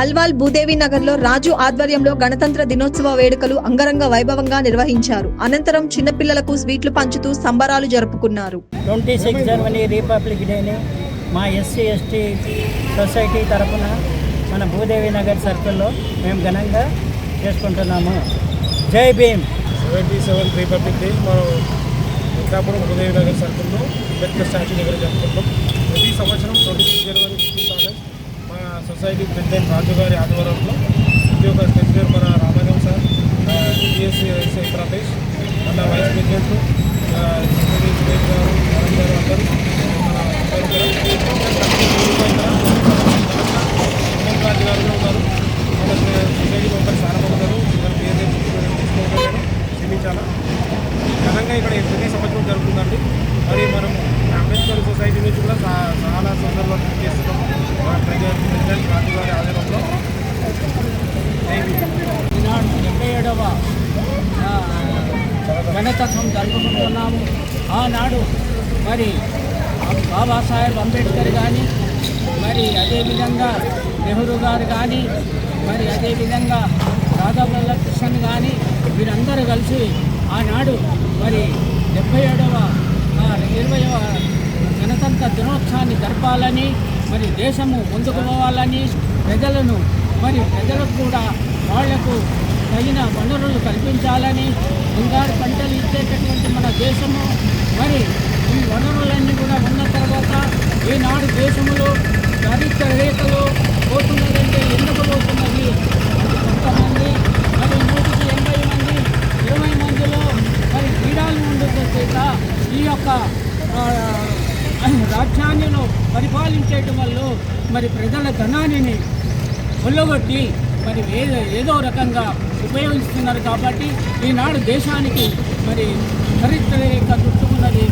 అల్వాల్ భూదేవి నగర్ లో రాజు ఆధ్వర్యంలో గణతంత్ర దినోత్సవ వేడుకలు అంగరంగ వైభవంగా నిర్వహించారు. అనంతరం చిన్నపిల్లలకు స్వీట్లు పంచుతూ సంబరాలు జరుపుకున్నారు. 26 జనవరి రిపబ్లిక్ డేని మా ఎస్సీ ఎస్టీ సొసైటీ తరఫున మన భూదేవి నగర్ సర్కిల్లో మేము ఘనంగా చేసుకుంటున్నాము. జై భీమ్. 77 రిపబ్లిక్ డే మనం వికాపురం భూదేవి నగర్ సర్కిల్లో అంబేద్కర్ స్టాచ్యూ దగ్గర జరుపుకుంటాం. ప్రతి సంవత్సరం 26 జనవరి 15 ఆగస్ట్ మా సొసైటీ ప్రెసిడెంట్ రాజు గారి ఆధ్వర్యంలో ఉద్యోగ ప్రెసిడెంట్ మన రామారావు సార్, జిఎస్సీ ప్రదేశ్, మన వైస్ ప్రెసిడెంట్ సెక్రటరీ సురేష్ గారు, వరుణ్ గారు అందరూ మన రాజు గారు ఉన్నారు. మన సొసైటీ మెంబర్స్ చాలా మంది ఉన్నారు. మన పేరు తీసుకోవడం క్షమించాలా. ఘనంగా ఇక్కడ ప్రతి సంవత్సరం జరుగుతుందండి. మరి మనం అంబేద్కర్ సొసైటీ నుంచి కూడా చాలా సందర్భాలు చేస్తున్నాం. మన ప్రెసిడెంట్ రాజు గారి ఆధ్వర్యంలో ఈనాడు 77వ గణతంత్రం జరుపుకుంటున్నాము. ఆనాడు మరి బాబాసాహెబ్ అంబేద్కర్ కానీ, మరి అదేవిధంగా నెహ్రూ గారు కానీ, మరి అదేవిధంగా రాధావల్ల కృష్ణన్ కానీ వీరందరూ కలిసి ఆనాడు మరి 77వ 20వ గణతంత్ర దినోత్సవాన్ని జరపాలని, మరి దేశము ముందుకు పోవాలని, ప్రజలకు కూడా వాళ్లకు తగిన వనరులు కల్పించాలని, బంగారు పంటలు ఇచ్చేటటువంటి మన దేశము, మరి ఈ వనరులన్నీ కూడా ఉన్న తర్వాత ఈనాడు దేశంలో దారిద్ర్య రేఖలు పోతున్నదంటే ఎందుకు పోతున్నది? కొంతమంది మరి 180 మంది 20 మందిలో మరి క్రీడలు ఉండటం చేత ఈ యొక్క రాజ్యాన్ని పరిపాలించేయటం వల్ల మరి ప్రజల ధనాన్ని కొల్లగొట్టి మరి ఏదో రకంగా ఉపయోగిస్తున్నారు. కాబట్టి ఈనాడు దేశానికి మరి చరిత్ర